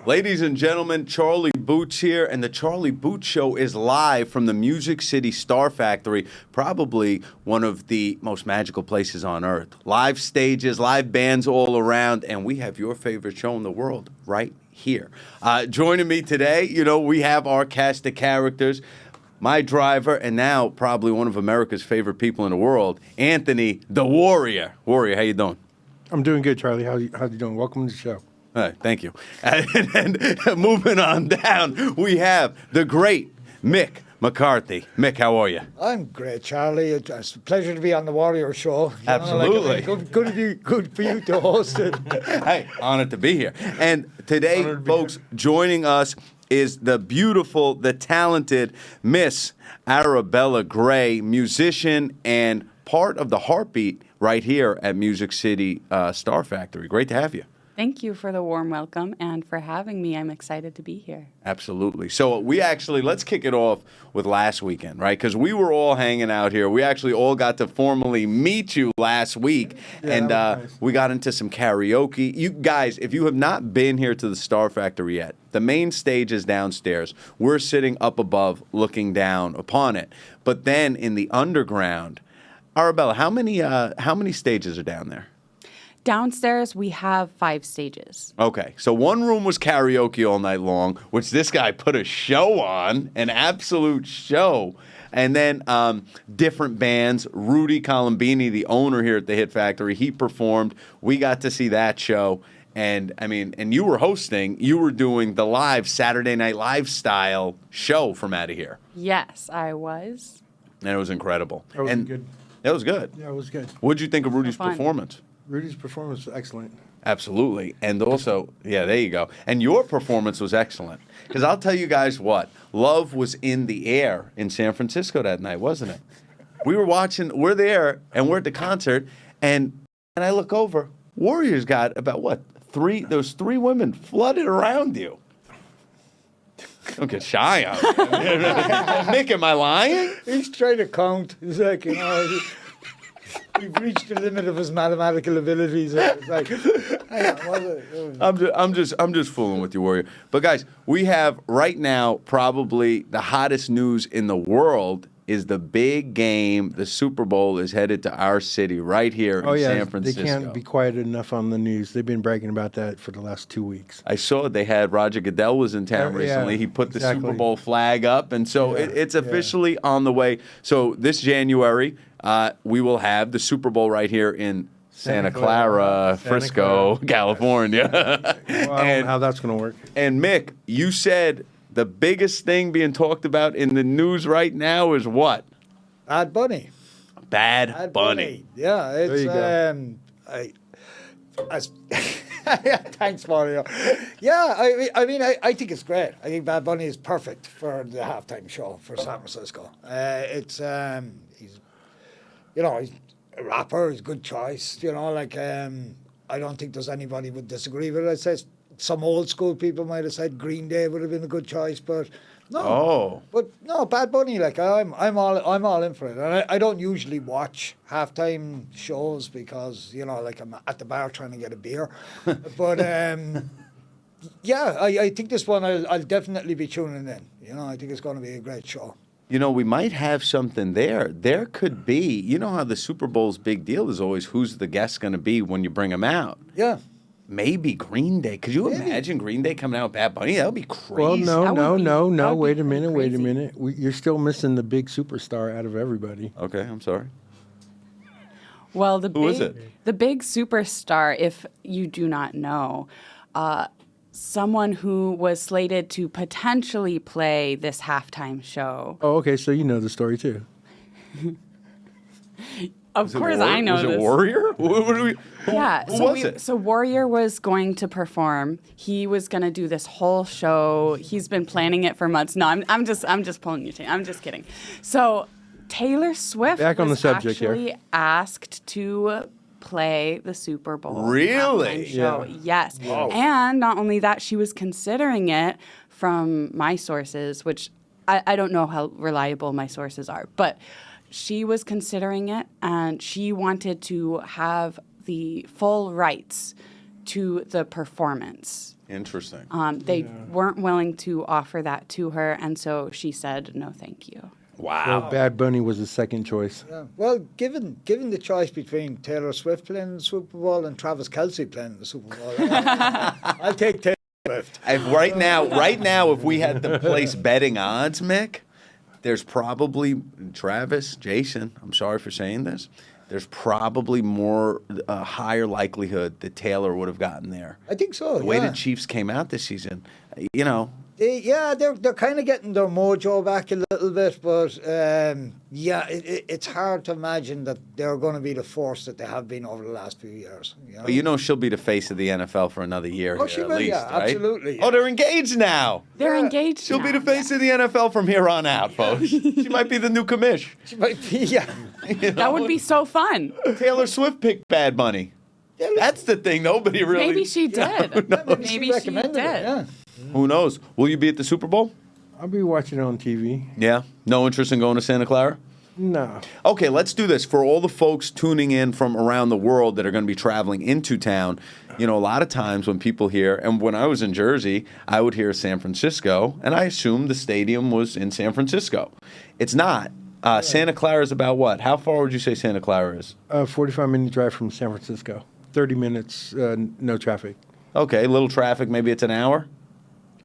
Ladies and gentlemen, Charlie Boots here, and the Charlie Boots Show is live from the Music City Star Factory, probably one of the most magical places on earth. Live stages, live bands all around, and we have your favorite show in the world right here. Joining me today, we have our cast of characters. My driver, and now probably one of America's favorite people in the world, Anthony the Warrior. Warrior, how you doing? I'm doing good, Charlie. How you doing? Welcome to the show. All right, thank you. And moving on down, we have the great Mick McCarthy. Mick, how are you? I'm great, Charlie. It's a pleasure to be on the Warrior Show. Absolutely. Good for you to host it. Hey, honored to be here. And today, folks, joining us is the beautiful, the talented Miss Arabella Gray, musician and part of the heartbeat right here at Music City Star Factory. Great to have you. Thank you for the warm welcome and for having me. I'm excited to be here. Absolutely. So let's kick it off with last weekend, right? Because we were all hanging out here. We actually all got to formally meet you last week, and nice. We got into some karaoke. You guys, if you have not been here to the Star Factory yet, the main stage is downstairs. We're sitting up above looking down upon it. But then in the underground, Arabella, how many stages are down there? Downstairs, we have 5 stages. Okay, so one room was karaoke all night long, which this guy put a show on, an absolute show. And then different bands. Rudy Colombini, the owner here at the Hit Factory, he performed. We got to see that show. And, and you were hosting. You were doing the live Saturday Night Live style show from out of here. Yes, I was. And it was incredible. That was good. That was good. Yeah, it was good. What did you think of Rudy's performance? Rudy's performance was excellent. Absolutely. And also, yeah, there you go. And your performance was excellent. Because I'll tell you guys what, love was in the air in San Francisco that night, wasn't it? We're there, and we're at the concert, and I look over, Warriors got about, those 3 women flooded around you. Don't get shy on me. Mick, am I lying? He's trying to count. He's like, we've reached the limit of his mathematical abilities. It's like, I'm just fooling with you, Warrior. But guys, we have right now probably the hottest news in the world is the big game. The Super Bowl is headed to our city right here in San Francisco. They can't be quiet enough on the news. They've been bragging about that for the last 2 weeks. I saw they had Roger Goodell was in town recently. Yeah, he put the Super Bowl flag up, and so it's officially on the way. So this January, we will have the Super Bowl right here in Santa Clara, Frisco, California. Well, I don't know how that's going to work. And Mick, you said the biggest thing being talked about in the news right now is what? Bad Bunny. Bad Bunny. Yeah, it's thanks, Mario. Yeah, I think it's great. I think Bad Bunny is perfect for the halftime show for San Francisco. He's a rapper. He's a good choice. I don't think there's anybody would disagree with it. I say some old school people might have said Green Day would have been a good choice, but no. Oh. But no, Bad Bunny. I'm all in for it. And I don't usually watch halftime shows because I'm at the bar trying to get a beer. But I think this one I'll definitely be tuning in. I think it's going to be a great show. We might have something there. There could be. You know how the Super Bowl's big deal is always who's the guest going to be when you bring them out. Yeah. Maybe Green Day. Could you imagine Green Day coming out with Bad Bunny? That would be crazy. Well, no. Wait a minute. You're still missing the big superstar out of everybody. Okay, I'm sorry. Well, Who is it? The big superstar, if you do not know, someone who was slated to potentially play this halftime show. Oh, okay, so you know the story too. Of course, I know this. Was it Warrior? Who was it? So Warrior was going to perform. He was going to do this whole show. He's been planning it for months. No, I'm just pulling you. I'm just kidding. So Taylor Swift Back on the subject actually asked to play the Super Bowl. Really? Show. Yeah. Yes. Whoa. And not only that, she was considering it from my sources, which I don't know how reliable my sources are, but she was considering it, and she wanted to have the full rights to the performance. Interesting. They weren't willing to offer that to her, and so she said, no, thank you. Wow. Well, Bad Bunny was the second choice. Yeah. Well, given the choice between Taylor Swift playing in the Super Bowl and Travis Kelce playing in the Super Bowl, I'll take Taylor Swift. Right now, if we had to place betting odds, Mick, there's probably Travis, Jason. I'm sorry for saying this. There's probably more higher likelihood that Taylor would have gotten there. I think so. The way the Chiefs came out this season, they're kind of getting their mojo back a little bit, but it's hard to imagine that they're going to be the force that they have been over the last few years. But she'll be the face of the NFL for another year. Oh, here, she at will, least, yeah, right? absolutely. Oh, they're engaged now. They're engaged. She'll be now. the face of the NFL from here on out, folks. She might be the new commish. She might be, yeah. That would be so fun. Taylor Swift picked Bad Bunny. That's the thing. Nobody really. Maybe she did. Maybe she recommended did. it, yeah. Who knows? Will you be at the Super Bowl? I'll be watching it on TV. Yeah. No interest in going to Santa Clara? No. Okay, let's do this. For all the folks tuning in from around the world that are going to be traveling into town, a lot of times when people hear, and when I was in Jersey, I would hear San Francisco, and I assumed the stadium was in San Francisco. It's not. Santa Clara is about what? How far would you say Santa Clara is? 45-minute drive from San Francisco. 30 minutes, no traffic. Okay, little traffic, maybe it's an hour?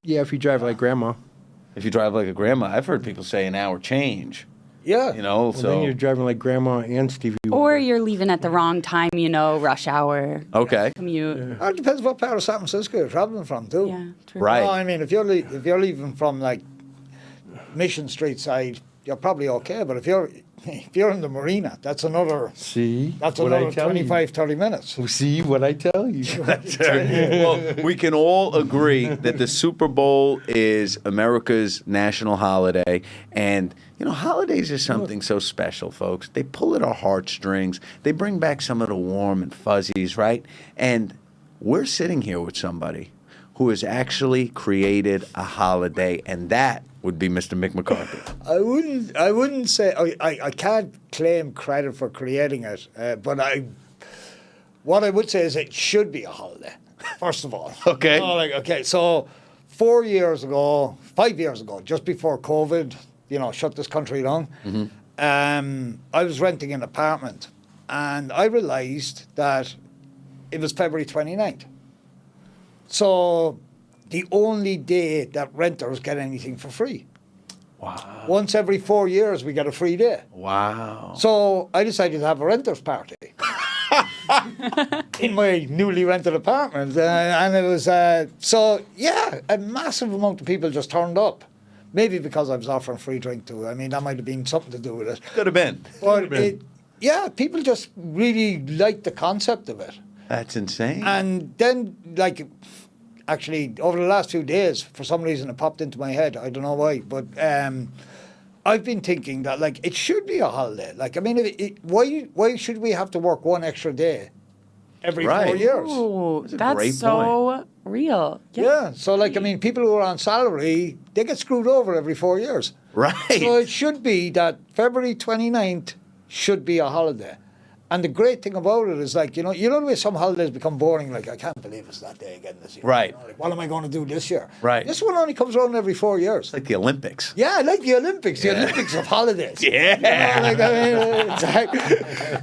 Yeah, if you drive like grandma. If you drive like a grandma, I've heard people say an hour change. Yeah. Well, then you're driving like grandma and Stevie Or Wonder. you're leaving at the wrong time, Oh. rush hour. Okay. Commute. It depends what part of San Francisco you're traveling from, too. Yeah, true. Right. No, I mean, if you're leaving from, like, Mission Street side, you're probably okay. But if you're in the marina, that's another... See? That's what I another tell 25, 30 minutes. you. See what I tell you. Well, we can all agree that the Super Bowl is America's national holiday. And, holidays are something so special, folks. They pull at our heartstrings. They bring back some of the warm and fuzzies, right? And we're sitting here with somebody who has actually created a holiday, and that would be Mr. Mick McCarthy. I wouldn't say... I can't claim credit for creating it, but what I would say is it should be a holiday, first of all. Okay. So 5 years ago, just before COVID, shut this country down, I was renting an apartment, and I realised that it was February 29th. So the only day that renters get anything for free. Wow. Once every 4 years, we get a free day. Wow. So I decided to have a renters party in my newly rented apartment. And it was, a massive amount of people just turned up. Maybe because I was offering free drink too. I mean, that might have been something to do with it. Could have been. But people just really liked the concept of it. That's insane. And then, actually, over the last few days, for some reason, it popped into my head. I don't know why, but I've been thinking that, it should be a holiday. Why should we have to work one extra day every 4 years? Ooh, That's a that's great so real. Yeah. So, people who are on salary, they get screwed over every 4 years. Right. So it should be that February 29th should be a holiday. And the great thing about it is, the way some holidays become boring, I can't believe it's that day again this year. Right. What am I going to do this year? Right. This one only comes around every 4 years. It's like the Olympics. Yeah, like the Olympics of holidays. Yeah.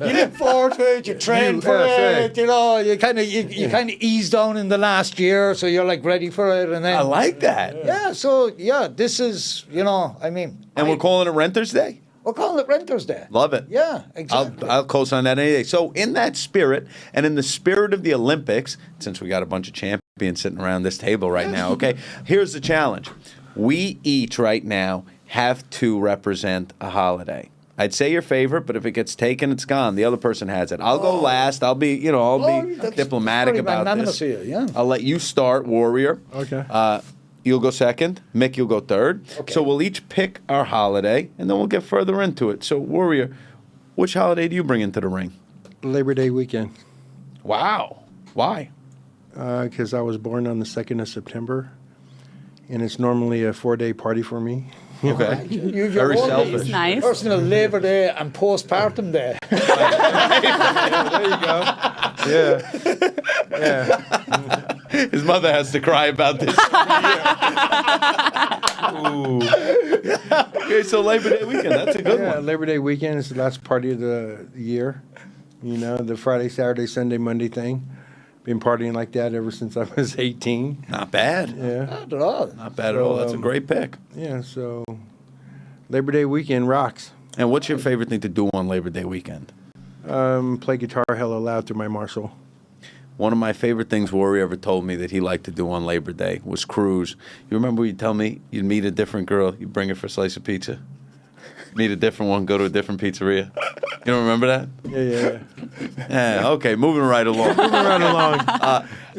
You look forward to it, you train for it, you kind of ease down in the last year, so you're ready for it, and then I like that. yeah. So this is And we're calling it Renters Day? we're calling it Renters Day. Love it. Yeah, exactly. I'll co-sign that any day. So in that spirit, and in the spirit of the Olympics, since we got a bunch of champions sitting around this table right now, okay, here's the challenge. We each right now have to represent a holiday. I'd say your favorite, but if it gets taken, it's gone. The other person has it. I'll go last. I'll be, that's diplomatic very about magnanimous this. of you, yeah. I'll let you start, Warrior. Okay. You'll go second. Mick, you'll go third. Okay. So we'll each pick our holiday, and then we'll get further into it. So, Warrior, which holiday do you bring into the ring? Labor Day weekend. Wow. Why? Because I was born on the 2nd of September, and it's normally a 4-day party for me. Okay. You've Very your own selfish. It's nice. personal Labor Day and postpartum day. There you go. Yeah. Yeah. His mother has to cry about this. Ooh. Okay, so Labor Day weekend, that's a good Yeah, one. Labor Day weekend is the last party of the year. You know, the Friday, Saturday, Sunday, Monday thing. Been partying like that ever since I was 18. Not bad. Yeah. Not at all. Not bad at all. That's a great pick. Yeah, so Labor Day weekend rocks. And what's your favorite thing to do on Labor Day weekend? Play guitar hella loud through my Marshall. One of my favorite things Rory ever told me that he liked to do on Labor Day was cruise. You remember you'd tell me you'd meet a different girl, you'd bring her for a slice of pizza? Meet a different one, go to a different pizzeria? You don't remember that? Yeah. Yeah, okay, moving right along. Moving right along.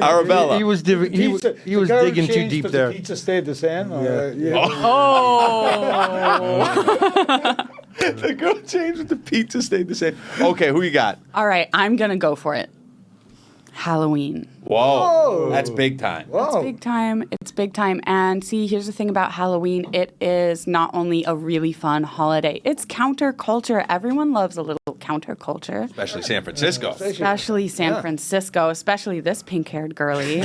Arabella. He was digging too deep there. The pizza stayed the same. Oh. The girl changed, but the pizza stayed the same. Okay, who you got? All right, I'm going to go for it. Halloween. Whoa, that's big time. It's big time. It's big time. And see, here's the thing about Halloween. It is not only a really fun holiday, it's counterculture. Everyone loves a little counterculture. Especially San Francisco. Especially San Francisco, especially this pink-haired girly.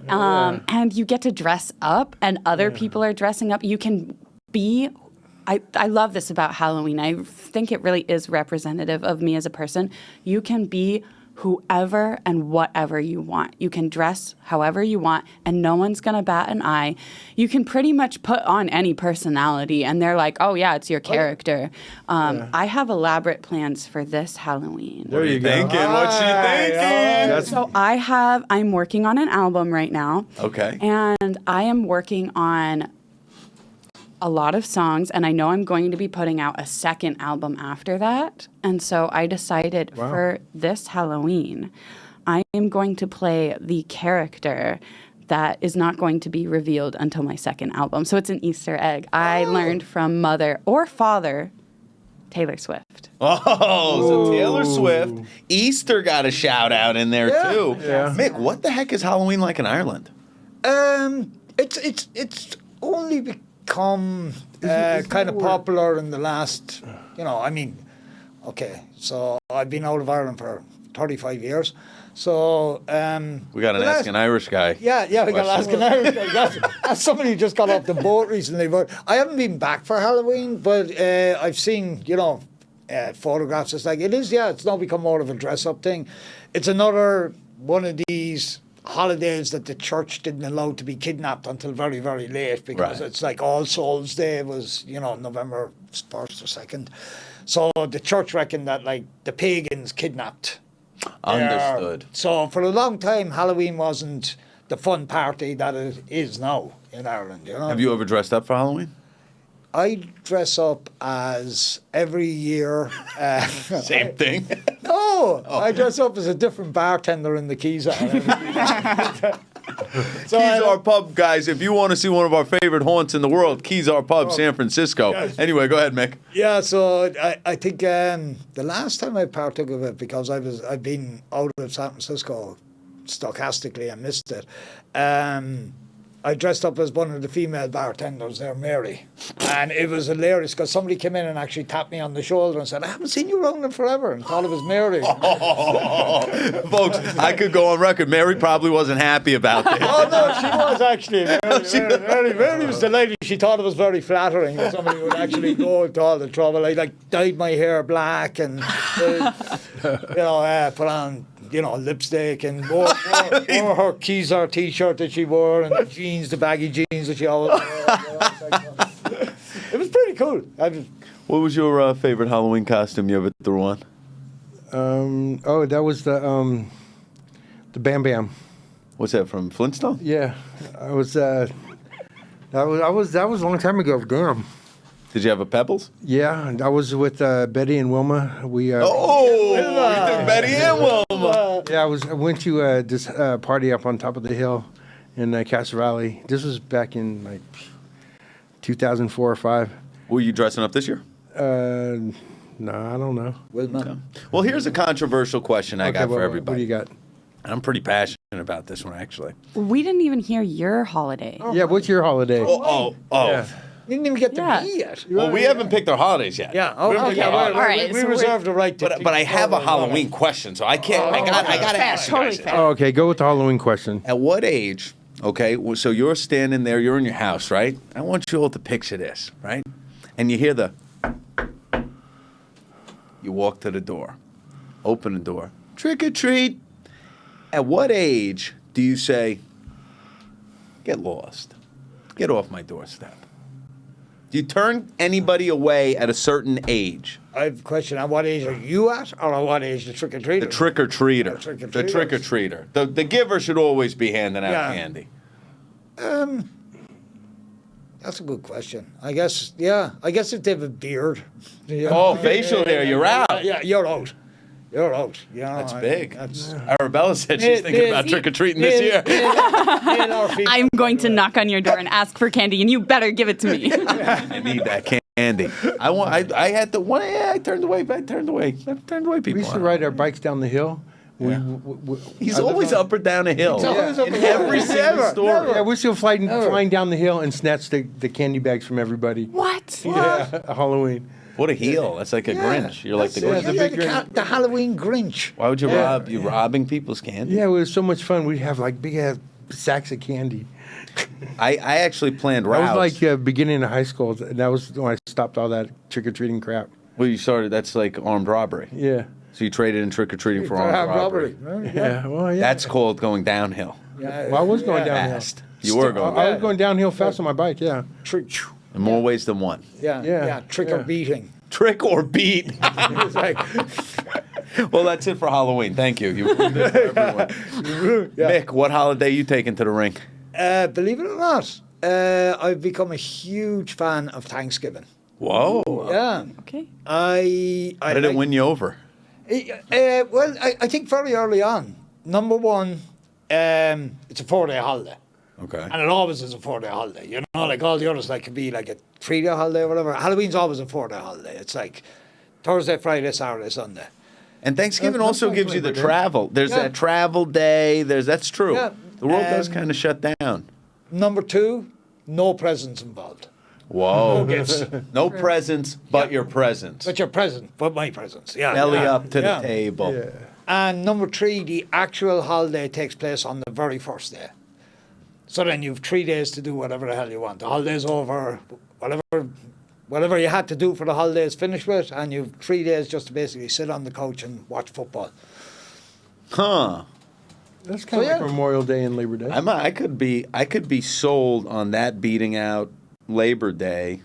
And you get to dress up, and other people are dressing up. You can be... I love this about Halloween. I think it really is representative of me as a person. You can be whoever and whatever you want. You can dress however you want, and no one's going to bat an eye. You can pretty much put on any personality, and they're like, oh, yeah, it's your character. I have elaborate plans for this Halloween. There you go. What's she thinking? So I'm working on an album right now. Okay. And I am working on a lot of songs, and I know I'm going to be putting out a second album after that. And so I decided for this Halloween, I am going to play the character that is not going to be revealed until my second album. So it's an Easter egg. I learned from mother or father, Taylor Swift. Oh, so Taylor Swift. Easter got a shout out in there too. Yeah. Mick, what the heck is Halloween like in Ireland? It's only become kind of popular in the last, so I've been out of Ireland for 35 years. So We got an Ask an Irish guy. Yeah, we got to ask an Irish guy. That's somebody who just got off the boat recently. But I haven't been back for Halloween, but I've seen, photographs. It's like, it's now become more of a dress-up thing. It's another one of these holidays that the church didn't allow to be kidnapped until very, very late, because it's like All Souls Day was, November 1st or 2nd. So the church reckoned that, like, the pagans kidnapped. Understood. So for a long time, Halloween wasn't the fun party that it is now in Ireland. Have you ever dressed up for Halloween? I dress up as every year. Same thing. No, I dress up as a different bartender in the Keys. Keys Our Pub, guys. If you want to see one of our favorite haunts in the world, Keys Our Pub, San Francisco. Yes. Anyway, go ahead, Mick. Yeah, so I think the last time I partook of it, because I've been out of San Francisco stochastically, I missed it. I dressed up as one of the female bartenders there, Mary. And it was hilarious because somebody came in and actually tapped me on the shoulder and said, I haven't seen you around in forever, and thought it was Mary. Folks, I could go on record. Mary probably wasn't happy about this. Oh, no, she was actually. Mary was delighted. She thought it was very flattering that somebody would actually go to all the trouble. I dyed my hair black and, put on, lipstick and wore her Keys Our t-shirt that she wore and the baggy jeans that she always wore. It was pretty cool. What was your favorite Halloween costume you ever threw on? That was the Bam Bam. What's that, from Flintstone? Yeah, that was a long time ago. Damn. Did you have a Pebbles? Yeah, I was with Betty and Wilma. We we took Betty and Wilma. Yeah, I went to this party up on top of the hill in Castro Valley. This was back in like 2004 or 5. Were you dressing up this year? No, I don't know. Well, here's a controversial question I got for everybody. What do you got? I'm pretty passionate about this one, actually. We didn't even hear your holiday. Yeah, what's your holiday? Oh. Yeah. didn't even get to Yeah. me yet. Well, we haven't picked our holidays yet. Yeah. We haven't Okay. picked our Well, holidays. All right, we so reserve the right to. But I have a pick Halloween question, so I can't. I got to ask you Totally guys. fair. Oh, okay, go with the Halloween question. At what age? Okay, so you're standing there, you're in your house, right? I want you all to picture this, right? And you hear the. You walk to the door, open the door, trick or treat. At what age do you say, get lost, get off my doorstep? Do you turn anybody away at a certain age? I have a question. At what age are you at, or at what age the trick or treater? The trick or treater. trick-or-treaters. The trick or treater. The giver should always be handing out Yeah. candy. That's a good question. I guess. Yeah. I guess if they have a beard. Yeah. Oh, facial hair, you're out. Yeah, you're out. You're out. You know, That's I- big. That's. Arabella said she's thinking about trick or treating this year. I'm going to knock on your door and ask for candy, and you better give it to me. I need that candy. I had the one. Yeah, I turned away. I turned away people. We used to ride our bikes down the hill. He's always up or down a hill. He's always up in and down. every single Never, story. Yeah, we still flying down the hill and snatch the candy bags from everybody. What? Yeah, Halloween. What a heel. That's like a Grinch. You're like the That's- Grinch. yeah, Yeah, the big the Halloween Grinch. Why would you rob? You robbing people's candy? Yeah, it was so much fun. We'd have like big ass sacks of candy. I actually planned routes. That was like beginning of high school. And that was when I stopped all that trick or treating crap. Well, you started. That's like armed robbery. Yeah. So you traded in trick or treating for armed robbery. Yeah. Well, yeah. That's called going downhill. Well, I was going downhill. Fast. You were going. I was going downhill fast on my bike. Yeah. Trick. In more ways than one. Yeah. Yeah, Yeah. Trick or yeah. beating. Trick or beat. It's like, Well, that's it for Halloween. Thank you. You ruined it for everyone. Mick, what holiday you taking to the ring? believe it or not, I've become a huge fan of Thanksgiving. Whoa. Yeah. Okay. I How did it like- win you over? Well, I think very early on. Number one, it's a 4-day holiday. Okay. And it always is a 4-day holiday. You know, like all the others, like could be like a 3-day holiday or whatever. Halloween's always a 4-day holiday. It's like Thursday, Friday, Saturday, Sunday. And Thanksgiving That also sounds gives you like the a good- travel. There's Yeah. that travel day. That's true. Yeah. The world does Um, kind of shut down. Number two, no presents involved. Whoa. No gifts. No presents, but your presents. But your present, but my presents. Yeah. Belly yeah, up to yeah. the table. Yeah. And number three, the actual holiday takes place on the very first day. So then you've 3 days to do whatever the hell you want. The holiday's over, whatever you had to do for the holiday is finished with, and you've 3 days just to basically sit on the couch and watch football. Huh. That's kind of So, like yeah. Memorial Day and Labor Day. I could be sold on that beating out Labor Day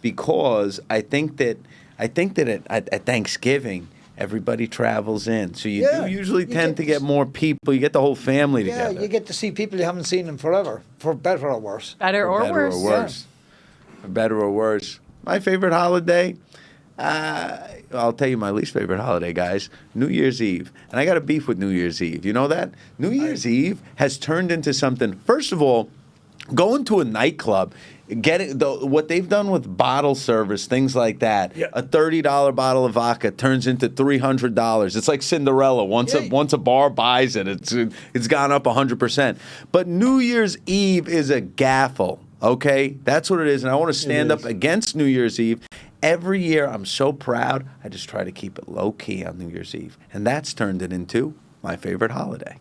because I think that at Thanksgiving everybody travels in, so you Yeah, do usually you tend get to get more people. You get the whole family Yeah, together. you get to see people you haven't seen in forever, for better or worse. Better For or better worse. or worse. For better or worse. My favorite holiday. I'll tell you my least favorite holiday, guys. New Year's Eve. And I got a beef with New Year's Eve. You know that? New Year's Eve has turned into something. First of all, going to a nightclub, what they've done with bottle service, things like that. Yeah. A $30 bottle of vodka turns into $300. It's like Cinderella. Once a bar buys it, it's gone up 100%. But New Year's Eve is a gaffle. Okay, that's what it is, and I want to stand up against New Year's Eve. Every year, I'm so proud. I just try to keep it low key on New Year's Eve, and that's turned it into my favorite holiday.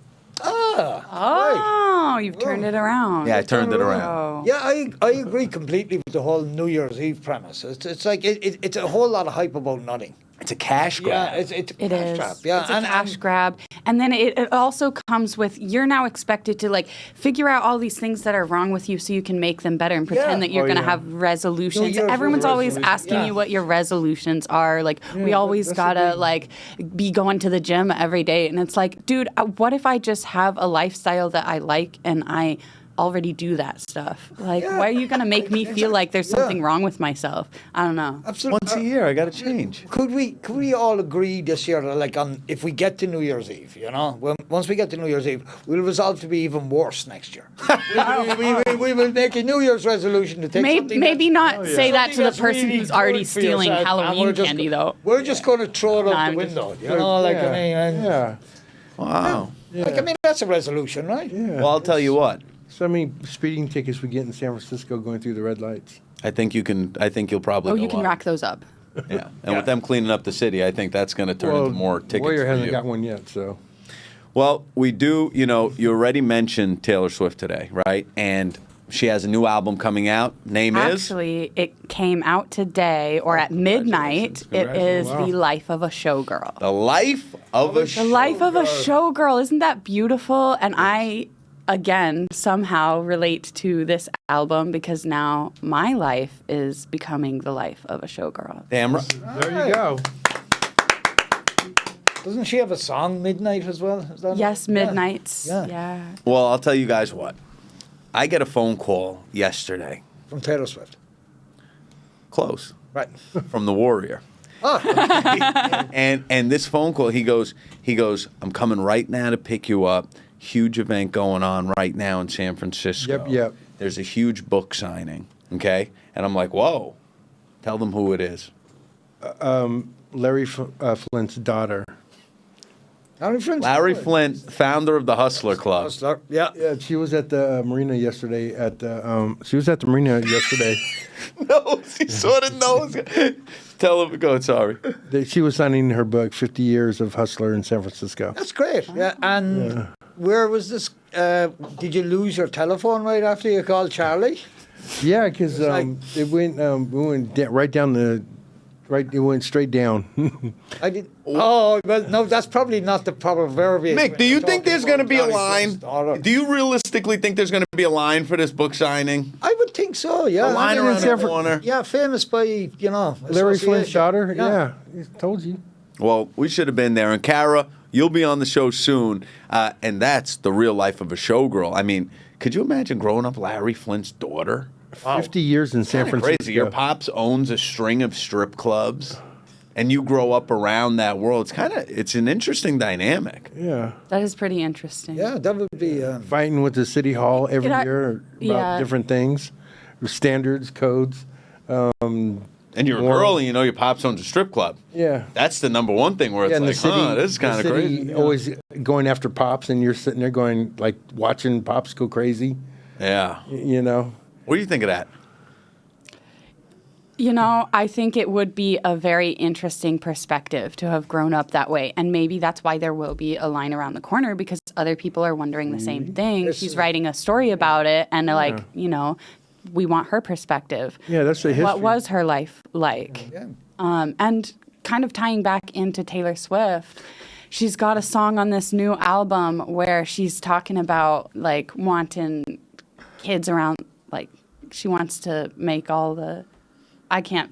Oh, you've turned it around. Yeah, I turned it around. Oh. Yeah, I agree completely with the whole New Year's Eve premise. It's like it's a whole lot of hype about nothing. It's a cash grab. Yeah, it's a It cash is. trap. Yeah, It's a cash grab. And then it also comes with you're now expected to like figure out all these things that are wrong with you so you can make them better and pretend Yeah. that you're Oh, going to yeah. have resolutions. Year's Everyone's always resolution. asking Yeah. you what your resolutions are. Like we always that's got to the like be going to the gym every day and it's like, dude, what if I just have a lifestyle that I like and I already do that stuff? Like Yeah. why are you going to make me feel like there's something wrong with myself? I don't know. Absolutely. Once a year, I got to change. Could we all agree this year that like on if we get to New Year's Eve, you know, once we get to New Year's Eve, we'll resolve to be even worse next year. we will make a New Year's resolution to take something Maybe that's- not say that to the something that's person really who's already good for stealing yourself, and Halloween we're just candy, go- though. We're just going to throw it out I'm the just- window, you know, like yeah. I mean, Yeah. Wow. like I mean that's a resolution, right? Yeah. Well, I'll tell you what. So many speeding tickets we get in San Francisco going through the red lights. I think you can. I think you'll probably. Oh, go you can up. rack those up. Yeah, and with them cleaning up the city, I think that's going to turn into more tickets Warrior for hasn't you. got one yet, so. Well, we do. You know, you already mentioned Taylor Swift today, right? And she has a new album coming out. Name is. Actually, it came out today or at midnight. It is Wow. The Life of a Showgirl. The Life of a The Life of a Showgirl. Isn't that beautiful? And I, again, somehow relate to this album because now my life is becoming the life of a showgirl. Damn right. There you go. Doesn't she have a song, Midnight, as well? Is that Yes, Midnights. Yeah. Yeah. Well, I'll tell you guys what. I get a phone call yesterday. From Taylor Swift. Close. Right. From the Warrior. Oh, And this phone call, he goes, I'm coming right now to pick you up. Huge event going on right now in San Francisco. Yep. There's a huge book signing, okay? And I'm like, whoa. Tell them who it is. Larry Flint's daughter. how many friends? Larry Flint, founder of the Hustler Club. Hustler. Yeah. Yeah, she was at the marina yesterday. She was at the marina yesterday. No, he sort of knows. Tell him, go, sorry. She was signing her book, 50 Years of Hustler in San Francisco. That's great. Yeah. And where was this? Did you lose your telephone right after you called Charlie? Yeah, because like- it went we went right down the it went straight down. I did. Oh, well, no, that's probably not the proper verbiage. Mick, do you think there's going to be a Larry line? Flint's daughter. Do you realistically think there's going to be a line for this book signing? I would think so, yeah. A line I mean, around the in San corner? Yeah, famous by, Larry Flint's association. daughter. Yeah, he told you. Well, we should have been there. And Kara, you'll be on the show soon. And that's the real life of a showgirl. I mean, could you imagine growing up Larry Flint's daughter? 50 years in San Kinda Francisco. crazy. Your pops owns a string of strip clubs, and you grow up around that world. It's an interesting dynamic. Yeah. That is pretty interesting. Yeah, that would be. Fighting with the city hall every Yeah, year about yeah. different things, standards, codes. And you're a Well- girl, and you know your pops owns a strip club. Yeah. That's the number one thing where it's Yeah, and like, the city, this is kind of the city crazy. always going after pops, and you're sitting there going, like, watching pops go crazy, Yeah. you know? What do you think of that? You know, I think it would be a very interesting perspective to have grown up that way. And maybe that's why there will be a line around the corner because other people are wondering the same thing. She's writing a story about it and they're like, we want her perspective. Yeah, that's the history. What was her life like? Yeah. And kind of tying back into Taylor Swift, she's got a song on this new album where she's talking about like wanting kids around, like she wants to make all the. I can't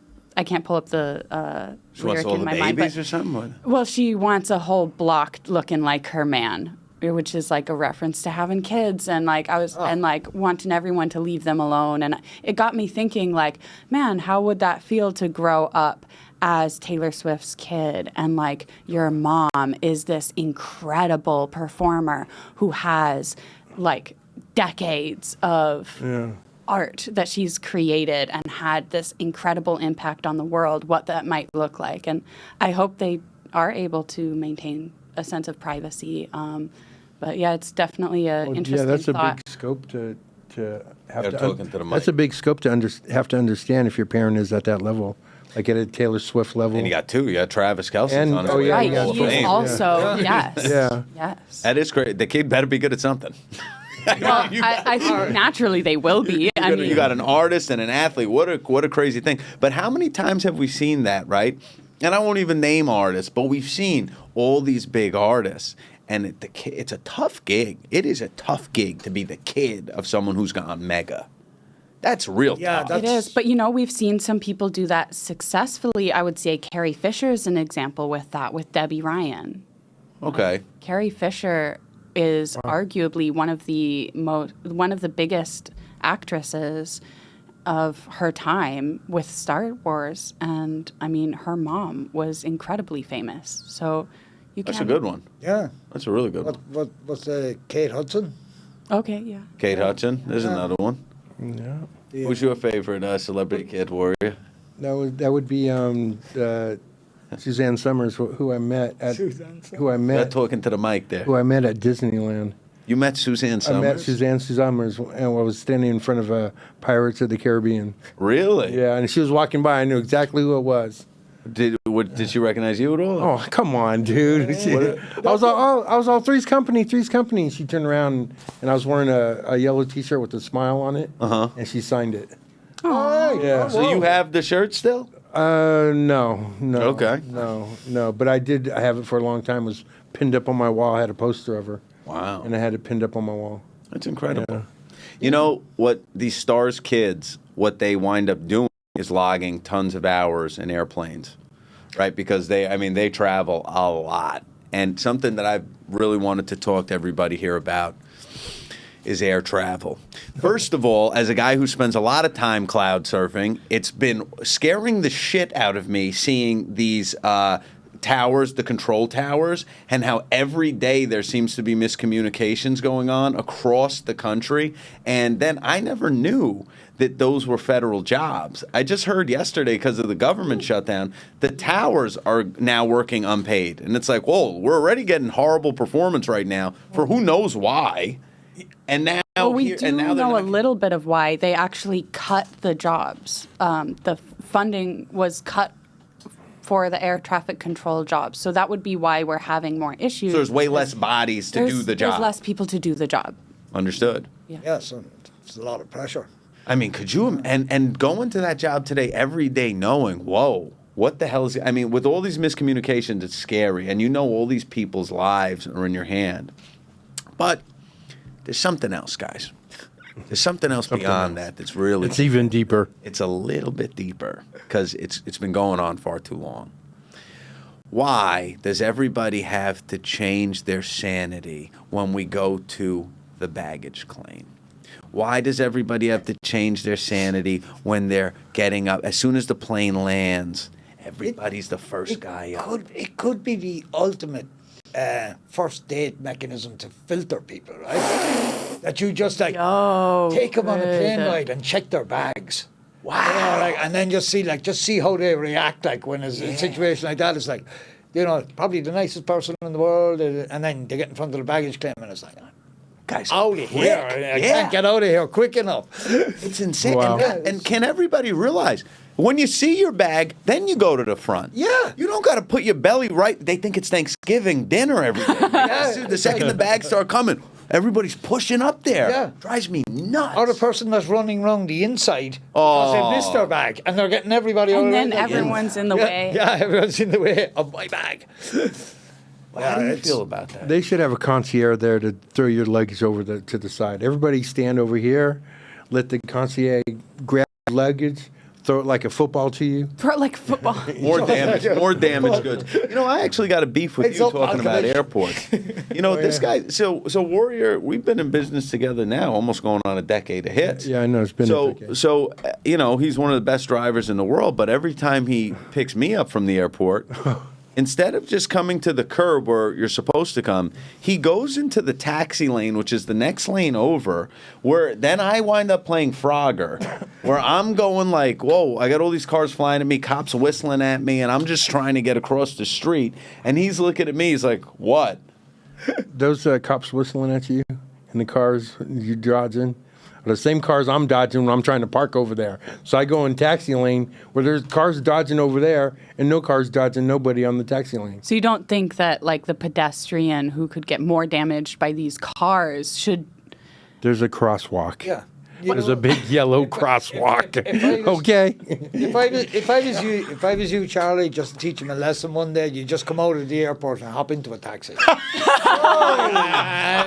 pull up the She wants lyric all in the my mind. babies But, or something? well, she wants a whole block looking like her man, which is like a reference to having kids and like and like wanting everyone to leave them alone. And it got me thinking like, man, how would that feel to grow up as Taylor Swift's kid and like your mom is this incredible performer who has like decades of art that she's created and had this incredible impact on the world, what that might look like. And I hope they are able to maintain a sense of privacy. But yeah, it's definitely an interesting that's a thought. big scope to have Gotta to. talk into the That's mic. a big scope to have to understand if your parent is at that level, like at a Taylor Swift level. And you got two. You got Travis Kelce And- on his oh, way yeah, to Right, the Hall of he's Fame. also, yes. Yeah. Yes. That is great. The kid better be good at something. Well, I think naturally they will be. I mean, You got an artist and an athlete. What a crazy thing. But how many times have we seen that, right? And I won't even name artists, but we've seen all these big artists. And it's a tough gig. It is a tough gig to be the kid of someone who's gone mega. That's real Yeah, tough. that's- it is. But, you know, we've seen some people do that successfully. I would say Carrie Fisher is an example with that, with Debbie Ryan. Okay. Carrie Fisher is arguably one of the biggest actresses of her time with Star Wars, and I mean her mom was incredibly famous. So you That's a can't- good one. Yeah. That's a really good one. What's Kate Hudson? Okay, yeah. Kate Hudson. There's another one. Yeah. Who's your favorite celebrity kid warrior? That would be Suzanne Summers, who I met at Suzanne who I Not met talking to the mic there. who I met at Disneyland. You met Suzanne I Summers? met Suzanne Summers, and I was standing in front of Pirates of the Caribbean. Really? Yeah, and she was walking by. I knew exactly who it was. Did she recognize you at all? Oh, come on, dude. I was all Three's Company. She turned around, and I was wearing a yellow T-shirt with a smile on it, and she signed it. Oh, Yeah. So you have the shirt still? No. Okay. No. But I have it for a long time. It was pinned up on my wall. I had a poster of her. Wow. And I had it pinned up on my wall. That's incredible. You know what these Stars kids, what they wind up doing is logging tons of hours in airplanes, right? Because they travel a lot. And something that I really wanted to talk to everybody here about is air travel. First of all, as a guy who spends a lot of time cloud surfing, it's been scaring the shit out of me seeing these towers, the control towers, and how every day there seems to be miscommunications going on across the country. And then I never knew that those were federal jobs. I just heard yesterday, because of the government shutdown, the towers are now working unpaid. And it's like, whoa, we're already getting horrible performance right now for who knows why. And now, We do know a little bit of why they actually cut the jobs. The funding was cut for the air traffic control jobs. So that would be why we're having more issues. So there's way less bodies to do the job. There's less people to do the job. Understood. Yeah, so it's a lot of pressure. I mean, could you and go into that job today every day knowing, whoa, what the hell is? I mean, with all these miscommunications, it's scary, and you know all these people's lives are in your hand. But there's something else, guys. There's something else beyond that that's really. It's even deeper. It's a little bit deeper because it's been going on far too long. Why does everybody have to change their sanity when we go to the baggage claim? Why does everybody have to change their sanity when they're getting up? As soon as the plane lands, everybody's the first guy up. It could be the ultimate first date mechanism to filter people, right? That you just take them on a plane ride and check their bags. Wow. You know, and then just see how they react. Like when it's a situation like that, it's like, probably the nicest person in the world, and then they get in front of the baggage claim, and it's like, guys, out of here! I can't get out of here quick enough. It's insane. Wow. And can everybody realize? When you see your bag, then you go to the front. Yeah. You don't got to put your belly right. They think it's Thanksgiving dinner every day. The second the bags start coming, everybody's pushing up there. Yeah. Drives me nuts. Or the person that's running around the inside because they missed their bag and they're getting everybody out of And there. then everyone's in the way. Yeah, everyone's in the way of my bag. How do you feel about that? They should have a concierge there to throw your luggage over to the side. Everybody stand over here. Let the concierge grab your luggage, throw it like a football to you. Throw it like football. More damaged goods. I actually got a beef with It's you up, talking about Malcolm. airports. This guy, so Warrior, we've been in business together now, almost going on a decade of hits. Yeah, I know, it's been a decade. So, he's one of the best drivers in the world, but every time he picks me up from the airport, instead of just coming to the curb where you're supposed to come, he goes into the taxi lane, which is the next lane over, where then I wind up playing Frogger, where I'm going like, whoa, I got all these cars flying at me, cops whistling at me, and I'm just trying to get across the street. And he's looking at me, he's like, what? Those cops whistling at you in the cars you dodging are the same cars I'm dodging when I'm trying to park over there. So I go in taxi lane where there's cars dodging over there and no cars dodging nobody on the taxi lane. So you don't think that like the pedestrian who could get more damaged by these cars should? There's a crosswalk. Yeah. There's a big yellow crosswalk. Okay. If I was you, Charlie, just to teach him a lesson one day, you just come out of the airport and hop into a taxi.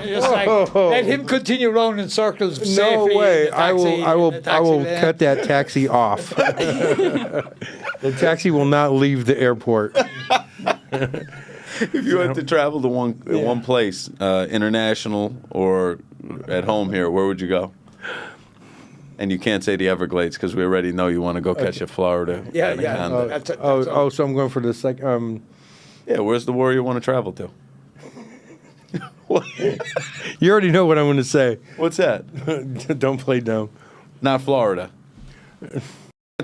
Just let him continue round in circles. No safely way. in the I will lane. cut that taxi off. The taxi will not leave the airport. If you had to travel to one place, international or at home here, where would you go? And you can't say the Everglades because we already know you want to go catch a Florida. Yeah. anaconda. So I'm going for the second. Yeah, where's the Warrior want to travel to? You already know what I'm going to say. What's that? Don't play dumb. Not Florida. Let's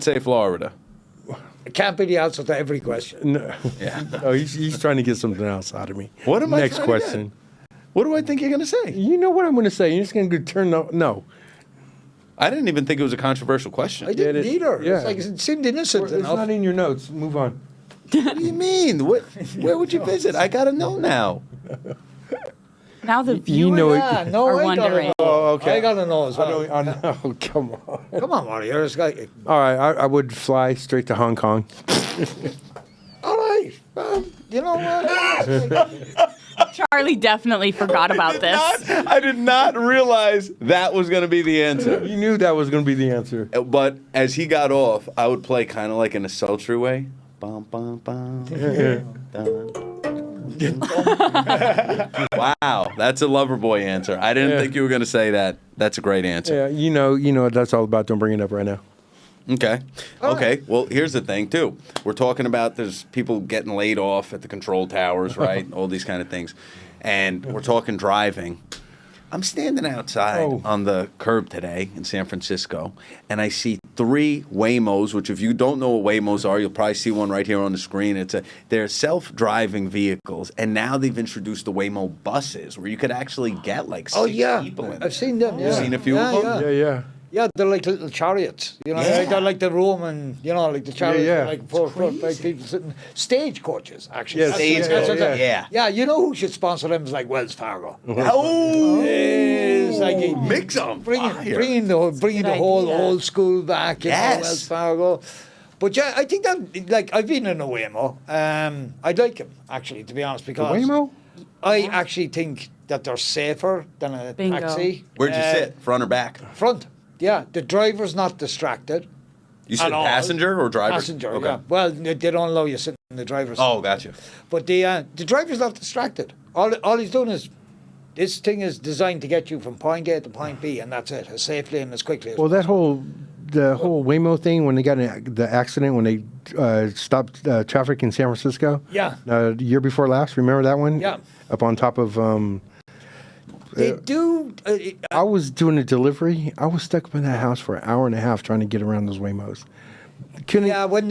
say Florida. It can't be the answer to every question. No. Yeah. Oh, he's trying to get something else out of me. What am I Next trying to question. What do I think you're going to say? You know what I'm going to say. You're just going to turn no. I didn't even think it was a controversial question. I didn't either. Yeah. It's like it seemed innocent It's enough. not in your notes. Move on. What do you mean? Where would you visit? I got to know now. Now the You viewers know it. Yeah, no, are I gotta wondering. know. Oh, okay. I gotta know as well. Oh, come on. Come on, Mario. It's like, All right, I would fly straight to Hong Kong. all right. You know what? Charlie definitely forgot about this. I did not realize that was going to be the answer. You knew that was going to be the answer. But as he got off, I would play kind of like in a sultry way. Bum, bum, bum, dun. Wow, that's a lover boy answer. I didn't think you were going to say that. That's a great answer. Yeah, you know what that's all about. Don't bring it up right now. Okay. Okay. Well, here's the thing, too. We're talking about there's people getting laid off at the control towers, right? All these kind of things. And we're talking driving. I'm standing outside on the curb today in San Francisco, and I see 3 Waymos, which if you don't know what Waymos are, you'll probably see one right here on the screen. They're self-driving vehicles, and now they've introduced the Waymo buses, where you could actually get like 6 people in. I've seen them. Yeah. You've seen a few of them? Yeah. Yeah, they're like little chariots. You know, they're like the Roman. You know, like the chariots. Yeah. Like 4 or 5 people sitting. Stagecoaches, actually. Yeah, Stagecoach, yeah. Yeah, you know who should sponsor them is like Wells Fargo. Oh! It's like Mix 'em. bringing the whole idea. old school back. You know, Yes. Wells Fargo. But yeah, I think that like I've been in a Waymo. I'd like him actually, to be honest, because Waymo? I actually think that they're safer than a Bingo. taxi. Where'd you sit? Front or back? Front. Yeah, the driver's not distracted. You said At all. passenger or driver? Passenger, Okay. yeah. Well, they don't allow you sitting in the driver's Oh, gotcha. But the driver's not distracted. All he's doing is, this thing is designed to get you from point A to point B, and that's it, as safely and as quickly as Well, the whole Waymo thing when they got in the accident when they stopped traffic in San Francisco. Yeah. The year before last, remember that one? Yeah. Up on top of. They do. I was doing a delivery. I was stuck up in that house for an hour and a half trying to get around those Waymos. Couldn't. Yeah, when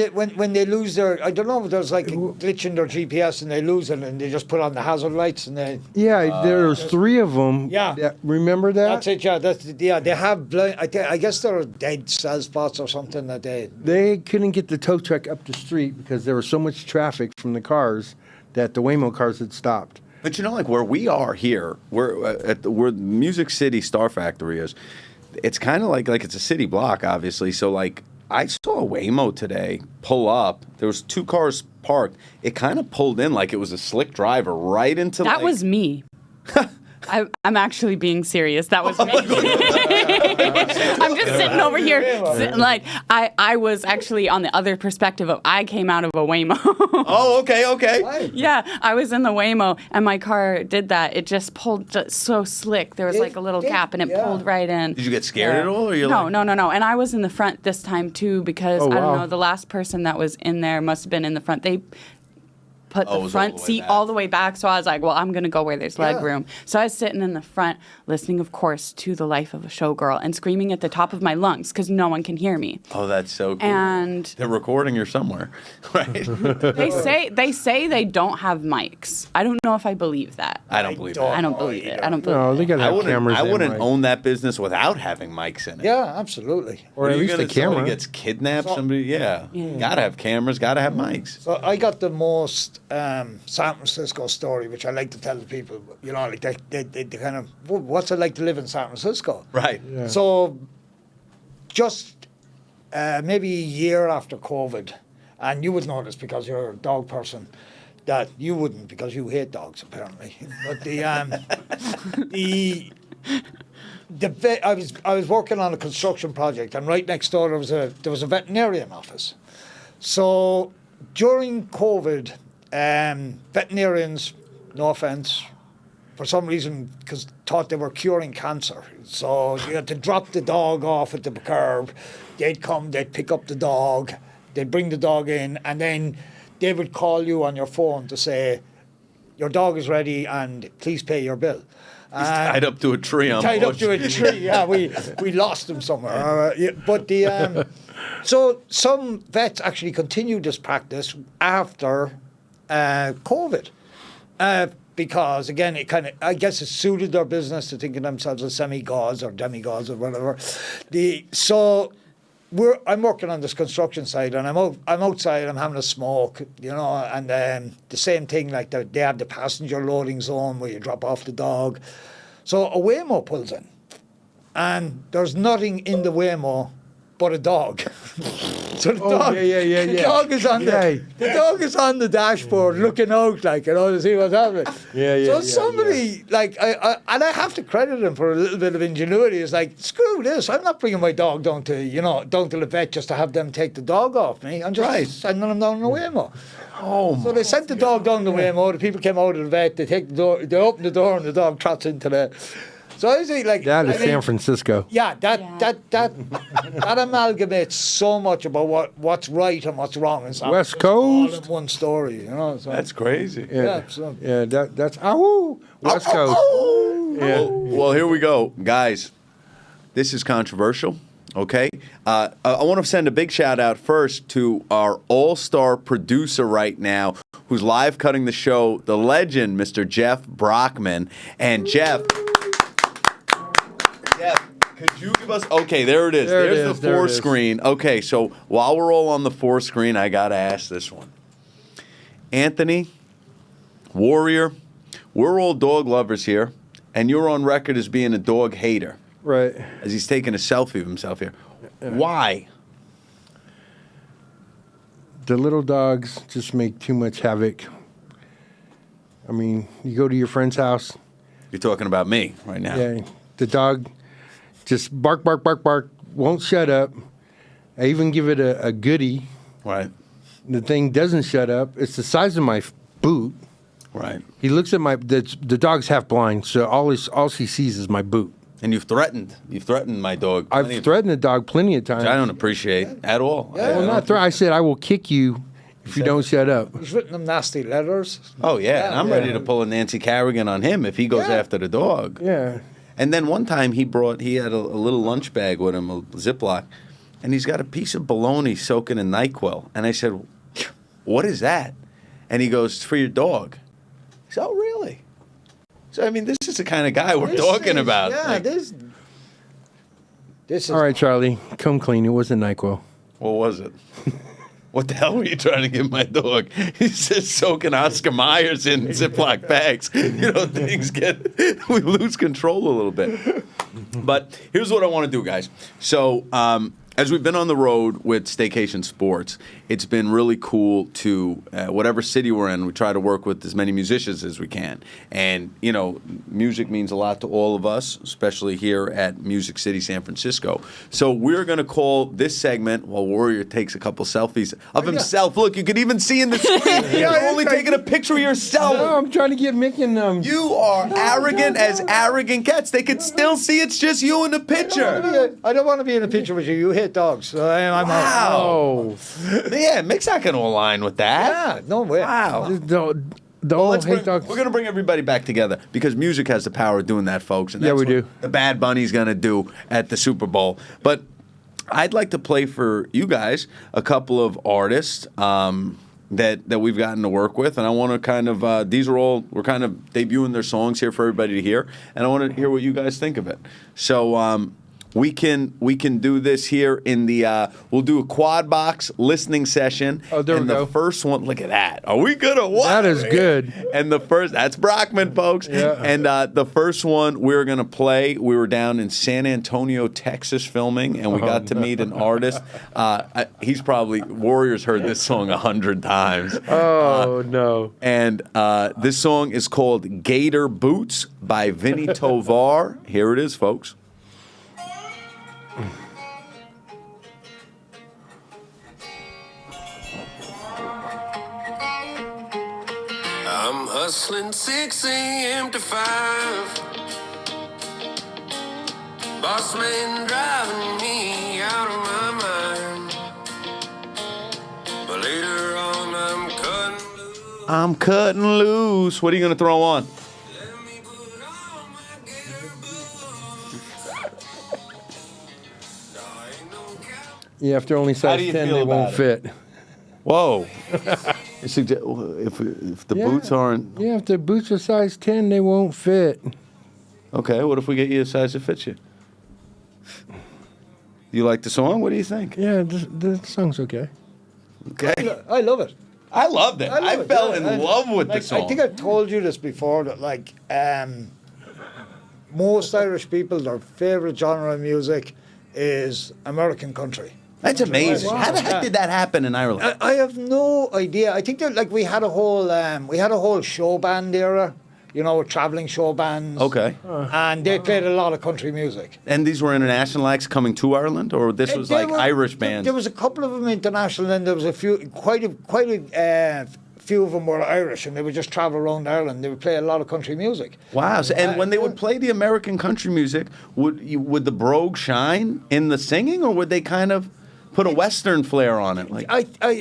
they lose their, I don't know if there's like a glitch in their GPS and they lose it and they just put on the hazard lights and they. Yeah, there was 3 of them. Yeah. Remember that? That's it. Yeah, they have blind. I guess they're dead cell spots or something that they. They couldn't get the tow truck up the street because there was so much traffic from the cars that the Waymo cars had stopped. But you know, like where we are here, where Music City Star Factory is, it's kind of like it's a city block, obviously. So like I saw a Waymo today pull up. There was 2 cars parked. It kind of pulled in like it was a slick driver right into. That like, was me. I'm actually being serious. That was me. I'm just sitting over here, like I was actually on the other perspective of I came out of a Waymo. Oh, okay. Yeah, I was in the Waymo, and my car did that. It just pulled so slick. There was like a little gap, and it pulled right in. Did you get scared at all, or you're No, like? no. And I was in the front this time too because Oh, I don't wow. know. The last person that was in there must have been in the front. They put Oh, it the was all front the way seat back. all the way back. So I was like, well, I'm going to go where there's leg Yeah. room. So I was sitting in the front, listening, of course, to The Life of a Showgirl and screaming at the top of my lungs because no one can hear me. Oh, that's so cool. And they're recording you somewhere, right? they say they don't have mics. I don't know if I believe that. I don't believe don't. that. I don't believe it. I don't believe No, it. they got to have cameras. I and wouldn't mics. own that business without having mics in it. Yeah, absolutely. Or at Are you least gonna- a camera. Somebody gets kidnapped. Somebody, yeah. Gotta have cameras. Gotta have mics. So I got the most San Francisco story, which I like to tell the people. You know, like they kind of, what's it like to live in San Francisco? Right. Yeah. So, just maybe a year after COVID, and you would know this because you're a dog person, that you wouldn't because you hate dogs apparently. But I was working on a construction project, and right next door there was a veterinarian office. So during COVID, veterinarians, no offence, for some reason, because thought they were curing cancer. So you had to drop the dog off at the curb. They'd come, they'd pick up the dog, they'd bring the dog in, and then they would call you on your phone to say, your dog is ready and please pay your bill. He's tied up to a tree. Tied up to a tree, yeah, we lost him somewhere. But so some vets actually continued this practice after COVID. because again, I guess it suited their business to think of themselves as semi-gods or demigods or whatever. I'm working on this construction site, and I'm outside. I'm having a smoke, and the same thing. Like they have the passenger loading zone where you drop off the dog. So a Waymo pulls in, and there's nothing in the Waymo but a dog. So the dog, the dog is on the dog is on the dashboard looking out, to see what's happening. So somebody and I have to credit him for a little bit of ingenuity. It's like, screw this! I'm not bringing my dog down to the vet just to have them take the dog off me. I'm just sending them down the Waymo. So they sent the dog down the Waymo. The people came out of the vet. They take the door. They open the door, and the dog trots into the. So I say, that is San Francisco. Yeah, that amalgamates so much about what's right and what's wrong. It's West Coast, all in one story. So. That's crazy. That's West Coast. Yeah. Well, here we go, guys. This is controversial. Okay, I want to send a big shout out first to our all-star producer right now, who's live cutting the show, the legend, Mr. Jeff Brockman, and Jeff. Could you give us... Okay, there it is. There's the four screen. Okay, so while we're all on the four screen, I got to ask this one. Anthony, Warrior, we're all dog lovers here, and you're on record as being a dog hater. Right. As he's taking a selfie of himself here. Why? The little dogs just make too much havoc. I mean, you go to your friend's house. You're talking about me right now. Yeah, the dog just bark, bark, bark, bark, won't shut up. I even give it a goodie. Right. The thing doesn't shut up. It's the size of my boot. Right. He looks at the dog's half blind, so all she sees is my boot. And you've threatened my dog. I've threatened the dog plenty of times. I don't appreciate at all. Well, not I said I will kick you if you don't shut up. He's written them nasty letters. Oh, yeah. And I'm ready to pull a Nancy Kerrigan on him if he goes after the dog. Yeah. And then one time he had a little lunch bag with him, a Ziploc, and he's got a piece of bologna soaking in NyQuil. And I said, what is that? And he goes, it's for your dog. I said, oh, really? So, I mean, this is the kind of guy we're talking about. Yeah, this is... All right, Charlie, come clean. It wasn't NyQuil. What was it? What the hell were you trying to give my dog? He's just soaking Oscar Myers in Ziploc bags. We lose control a little bit. But here's what I want to do, guys. So, as we've been on the road with Staycation Sports, it's been really cool to, whatever city we're in, we try to work with as many musicians as we can. And, music means a lot to all of us, especially here at Music City, San Francisco. So we're going to call this segment, while Warrior takes a couple selfies of himself. Look, you can even see in the screen, you're only taking a picture of yourself. No, I'm trying to get Mick and... You are arrogant as arrogant gets. They can still see it's just you in the picture. I don't want to be in a picture with you. You hate dogs. So I'm wow. Oh. Yeah, Mick's not going to align with that. Yeah, no way. Wow. We're going to bring everybody back together because music has the power of doing that, folks. And that's we do. what the Bad Bunny's going to do at the Super Bowl. But I'd like to play for you guys a couple of artists that we've gotten to work with. And I want to kind of, we're kind of debuting their songs here for everybody to hear. And I want to hear what you guys think of it. So, we can do this here in the we'll do a quad box listening session. Oh, there we go. And the first one, look at that. Are we good or what? That is good. And that's Brockman, folks. Yeah. And the first one we were gonna play, we were down in San Antonio, Texas, filming, and we got to meet an artist. Warriors heard this song 100 times. Oh no! And this song is called "Gator Boots" by Vinny Tovar. Here it is, folks. I'm hustling 6 a.m. to 5. Boss man driving me out of my mind. But later on I'm cutting loose. What are you going to throw on? Let me put on my gator boots. Yeah, if they're only size do you 10, feel they about won't it? fit. Whoa. If the boots aren't Yeah, if the boots are size 10, they won't fit. okay, what if we get you a size that fits you? You like the song? What do you think? Yeah, the song's okay. Okay, I love it. I loved it. I love it, fell yeah. in And, love with the like, song. I think I've told you this before that most Irish people, their favorite genre of music is American country. That's amazing. Wow. How the heck did that happen in Ireland? I have no idea. I think that like we had a whole show band era, traveling show bands. Okay. And they played a lot of country music. And these were international acts coming to Ireland, or this was There like were- Irish bands? There was a couple of them international, and there was a few, quite a few of them were Irish, and they would just travel around Ireland. They would play a lot of country music. Wow. So, and when they would play the American country music, would the brogue shine in the singing, or would they kind of put a Western flair on it? Like,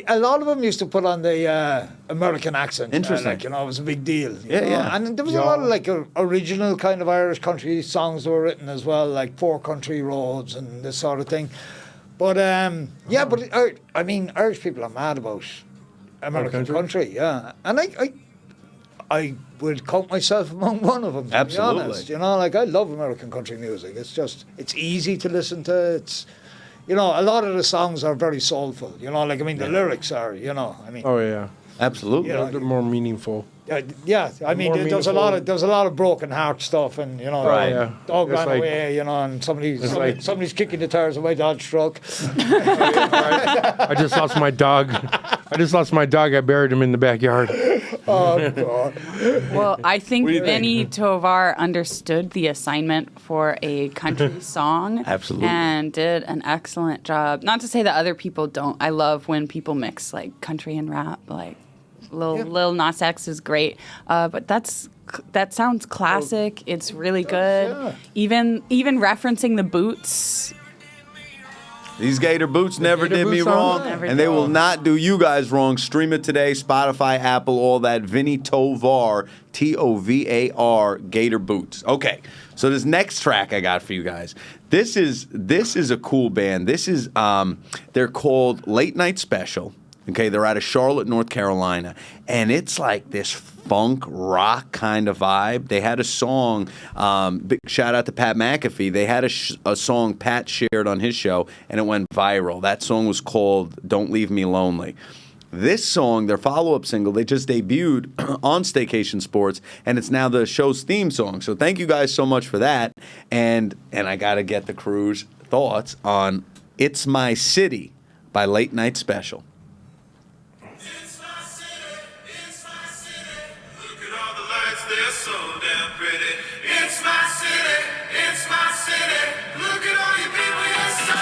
A lot of them used to put on the American accent. Interesting. It was a big deal. Yeah. And there was a lot of like original kind of Irish country songs that were written as well, like Four Country Roads and this sort of thing. But Irish people are mad about American country. Yeah, and I would count myself among one of them. To Absolutely. be honest. I love American country music. It's easy to listen to. It's a lot of the songs are very soulful. The lyrics are. Oh, yeah. absolutely. You know, They're more meaningful. There's a lot of broken heart stuff, and Right. Yeah. dog It's ran like- away, and like- somebody's kicking the tires of my Dodge truck. I just lost my dog. I buried him in the backyard. Oh God! Well, I think What do you think? Vinny Tovar understood the assignment for a country song. Absolutely. And did an excellent job. Not to say that other people don't. I love when people mix like country and rap. Like Lil Nas X is great. But that sounds classic. It's really good. yeah. Even referencing the boots. These Gator Boots never Gator did me Boots song? wrong, Never and they did. will not do you guys wrong. Stream it today, Spotify, Apple, all that. Vinny Tovar, Tovar, Gator Boots. Okay, so this next track I got for you guys. This is a cool band. This is they're called Late Night Special. Okay, they're out of Charlotte, North Carolina, and it's like this funk rock kind of vibe. They had a song, big shout out to Pat McAfee. They had a song Pat shared on his show, and it went viral. That song was called Don't Leave Me Lonely. This song, their follow-up single, they just debuted on Staycation Sports, and it's now the show's theme song. So thank you guys so much for that, and I got to get the crew's thoughts on It's My City by Late Night Special. It's my city, look at all the lights, they're so damn pretty. It's my city, look at all you people, you're so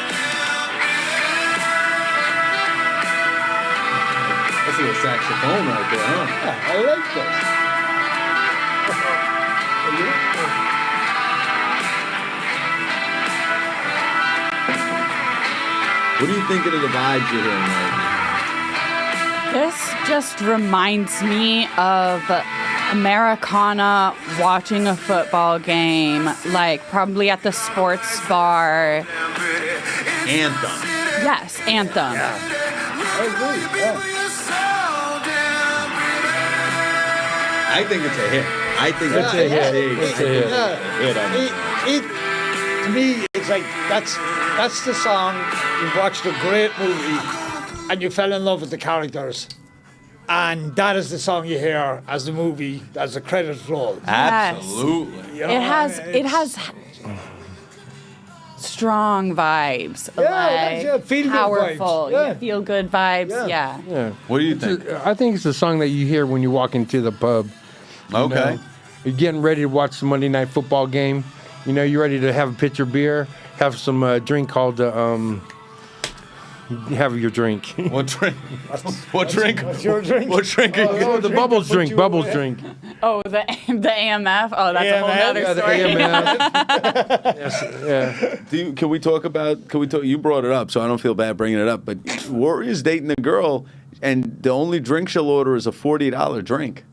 damn pretty. That's a little saxophone right there, huh? I like this. What are you thinking of the vibes you're hearing right now? This just reminds me of Americana watching a football game, like probably at the sports bar. Anthem. Yes, Anthem. I agree. Yeah. I think it's a hit. I think it's a a hit. hit. It's a hit. Hit on it. To me, it's like that's the song. You've watched a great movie, and you fell in love with the characters, and that is the song you hear as the movie, as the credits roll. Absolutely. You know, It has strong vibes. Yeah, feel-good powerful. vibes. Yeah. Feel good vibes. Yeah. Yeah. Yeah. What do you think? I think it's a song that you hear when you walk into the pub. You Okay. know? You're getting ready to watch the Monday night football game. You're ready to have a pitcher of beer, have some drink called have your drink. What drink? What drink? What's your drink? What drink? Are you Oh, the bubbles drink, bubbles drink. Oh, the AMF. Oh, that's a whole AMF? nother Yeah, the story. AMF. Yes, yeah. Can we talk about? You brought it up, so I don't feel bad bringing it up. But Warrior's dating a girl, and the only drink she'll order is a $40 drink.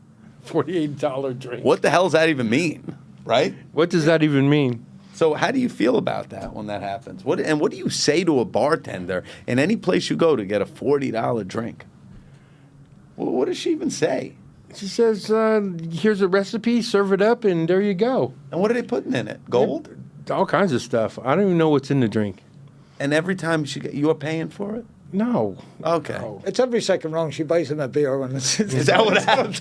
$48 drink. What the hell does that even mean? Right? What does that even mean? So how do you feel about that when that happens? What do you say to a bartender in any place you go to get a $40 drink? Well, what does she even say? She says, here's a recipe, serve it up, and there you go. And what are they putting in it? Gold? All kinds of stuff. I don't even know what's in the drink. And every time you're paying for it? No. Okay. No. It's every second round she buys him a beer when it's. Is that what happens?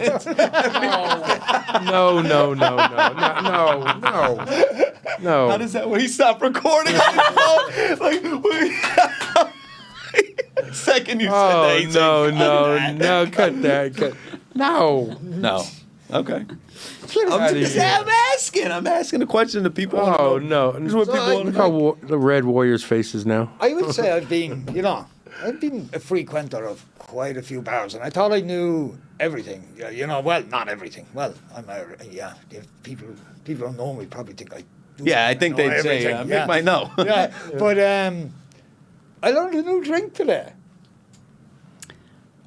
No. How does that? When he stopped recording, like, second you said that, he's like, no, cut that. No. No. Okay. outta here. I'm asking a question that people want to Oh, know. no. This is what people want Look to know. how the red Warriors faces now. I would say I've been a frequenter of quite a few bars, and I thought I knew everything. Well, not everything. Well, if people don't know me, probably think I do. Yeah, I think know they'd say, everything. Mick might know. Yeah, but I learned a new drink today.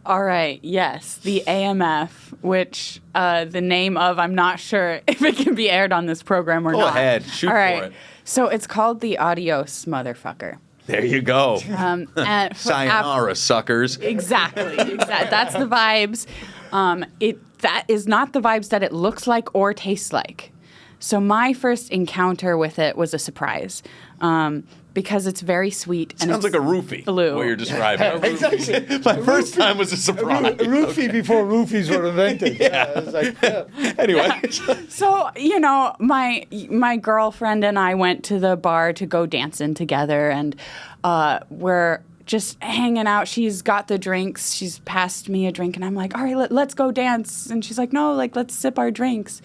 All right, yes, the AMF, which the name of, I'm not sure if it can be aired on this program or Go not. ahead, shoot All right. for it. So it's called the Adios Motherfucker. There you go. And Sayonara, suckers. Exactly. That's the vibes. That is not the vibes that it looks like or tastes like. So my first encounter with it was a surprise. Because it's very sweet. And Sounds like a roofie. Blue. What you're describing. Exactly. My first time was a surprise. A roofie before roofies were invented. Yeah. It's like, yeah. Anyway. So, my girlfriend and I went to the bar to go dancing together, and we're just hanging out. She's got the drinks. She's passed me a drink, and I'm like, all right, let's go dance. And she's like, no, let's sip our drinks.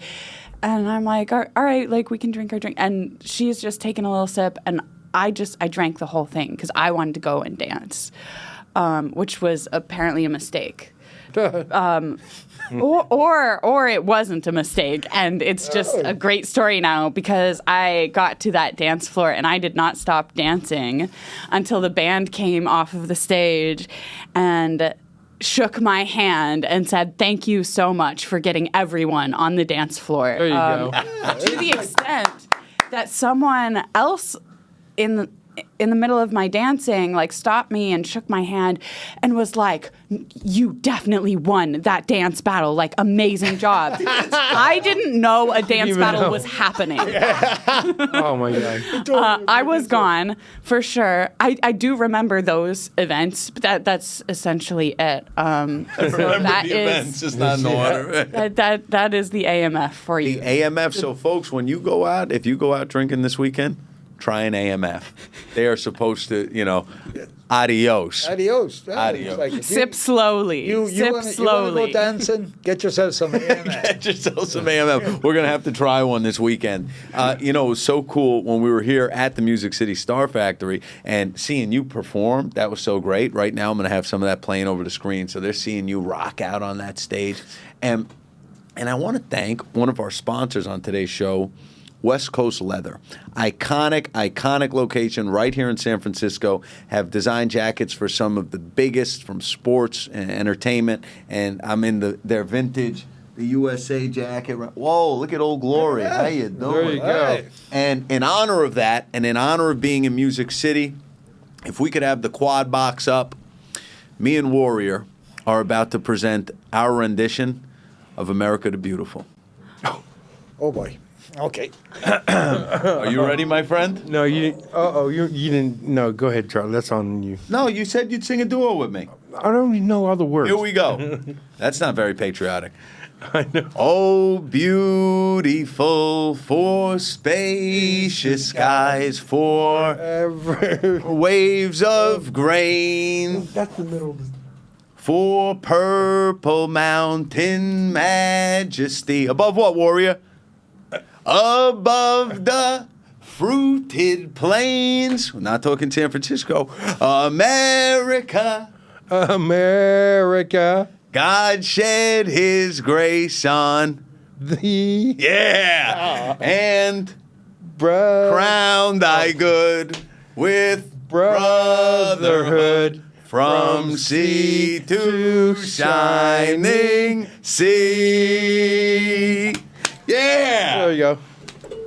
And I'm like, all right, we can drink our drink. And she's just taking a little sip, and I drank the whole thing because I wanted to go and dance, which was apparently a mistake. Or it wasn't a mistake, and it's just a great story now because I got to that dance floor and I did not stop dancing until the band came off of the stage and shook my hand and said, "Thank you so much for getting everyone on the dance floor." There you go. To the extent that someone else in the middle of my dancing, stopped me and shook my hand and was like, "You definitely won that dance battle. Amazing job." I didn't know a dance even battle know. was happening. Oh, my God. I was gone for sure. I do remember those events, but that's essentially it. Remember that the is- events, just not in order. That is the AMF for you. The AMF. So, folks, if you go out drinking this weekend, try an AMF. They are supposed to, adios. Adios. Yeah, Adios. it's like if Sip slowly. You Sip want to slowly. go dancing? Get yourself some AMF. Get yourself some AMF. We're going to have to try one this weekend. It was so cool when we were here at the Music City Star Factory and seeing you perform. That was so great. Right now, I'm going to have some of that playing over the screen. So they're seeing you rock out on that stage. And I want to thank one of our sponsors on today's show, West Coast Leather. Iconic location right here in San Francisco. Have designed jackets for some of the biggest from sports and entertainment. And I'm in their vintage, the USA jacket. Whoa, look at Old Glory. How you doing? There you go. Hey. And in honor of that, and in honor of being in Music City, if we could have the quad box up, me and Warrior are about to present our rendition of America the Beautiful. Oh boy. Okay. Are you ready, my friend? No, you didn't. No, go ahead, Charlie. That's on you. No, you said you'd sing a duo with me. I don't even know all the words. Here we go. That's not very patriotic. I know. Oh, beautiful for spacious skies, for waves of grain, That's the middle. for purple mountain majesty. Above what, Warrior? Above the fruited plains. We're not talking San Francisco. America. America, God shed his grace on. the Yeah. And brotherhood. crown thy good with brotherhood from sea to shining sea. Yeah. There you go.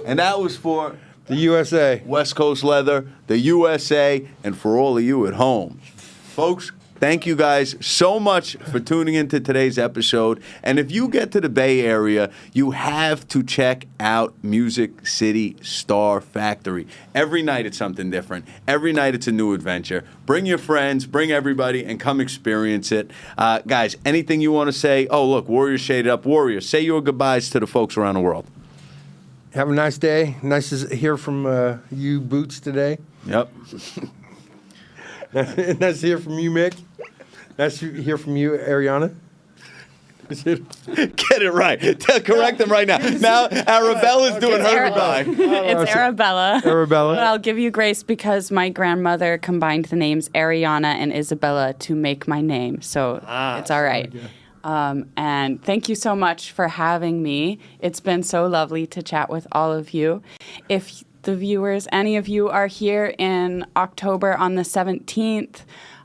And that was for The USA. West Coast Leather, the USA, and for all of you at home. Folks, thank you guys so much for tuning into today's episode. And if you get to the Bay Area, you have to check out Music City Star Factory. Every night it's something different. Every night it's a new adventure. Bring your friends, bring everybody, and come experience it. Guys, anything you want to say? Oh, look, Warrior shaded up. Warrior, say your goodbyes to the folks around the world. Have a nice day. Nice to hear from you, Boots, today. Yep. Nice to hear from you, Mick. Nice to hear from you, Ariana. Get it right. Correct them right now. Now, Arabella's doing her goodbye. It's Arabella. Arabella. But I'll give you grace because my grandmother combined the names Ariana and Isabella to make my name. So it's all right. And thank you so much for having me. It's been so lovely to chat with all of you. If the viewers, any of you are here in October on the 17th,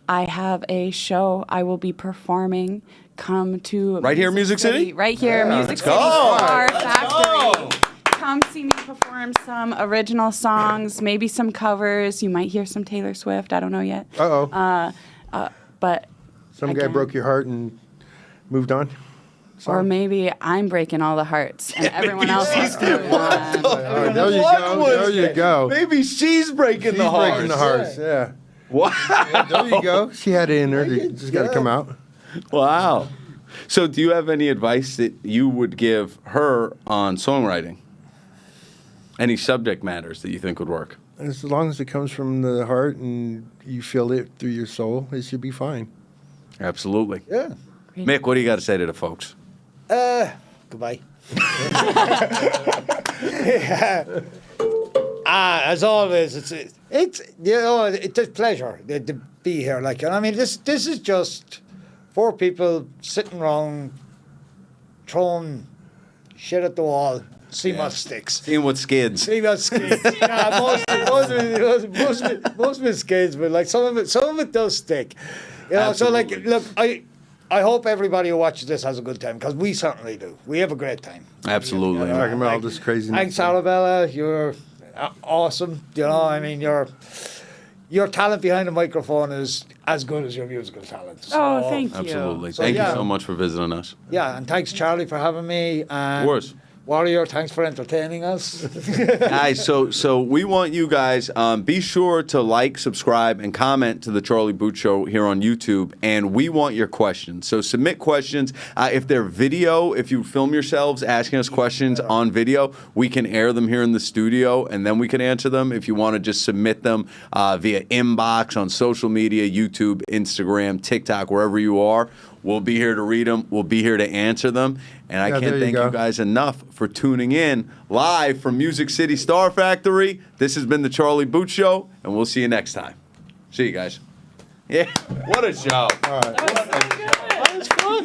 I have a show I will be performing. Come to Right here in Music City? Right here, Music City go. Star Let's Factory. go. Come see me perform some original songs, maybe some covers. You might hear some Taylor Swift. I don't know yet. But Some guy again, broke your heart and moved on. or maybe I'm breaking all the hearts and everyone else is moving on. All right, there you What go. was There you go. Maybe she's breaking the She's heart. breaking the hearts. Yeah. Wow. There you go. She had it in her. Just got to come out. Wow. So, do you have any advice that you would give her on songwriting? Any subject matters that you think would work? As long as it comes from the heart and you feel it through your soul, it should be fine. Absolutely. Yeah. Mick, what do you got to say to the folks? Goodbye. As always, it's a pleasure to be here. Like, and I mean, this is just 4 people sitting around throwing shit at the wall, see what sticks. Seeing what skids. See what skids. Most of it skids, but like some of it does stick. You know, Absolutely. so like, look, I hope everybody who watches this has a good time because we certainly do. We have a great time. Absolutely. Talking about all this craziness. Thanks, Arabella. You're awesome. You know, I mean, your talent behind the microphone is as good as your musical talent. So, Oh, thank you. Absolutely. So, Thank you yeah. so much for visiting us. Yeah, and thanks, Charlie, for having me. And Of course. Warrior, thanks for entertaining us. Guys, so we want you guys, be sure to like, subscribe, and comment to the Charlie Boot Show here on YouTube, and we want your questions. So submit questions. If they're video, if you film yourselves asking us questions on video, we can air them here in the studio, and then we can answer them. If you want to just submit them via inbox on social media, YouTube, Instagram, TikTok, wherever you are, we'll be here to read them. We'll be here to answer them. And I Yeah, can't there you thank go. you guys enough for tuning in live from Music City Star Factory. This has been the Charlie Boot Show, and we'll see you next time. See you guys. Yeah, what a show. All right. That was fun.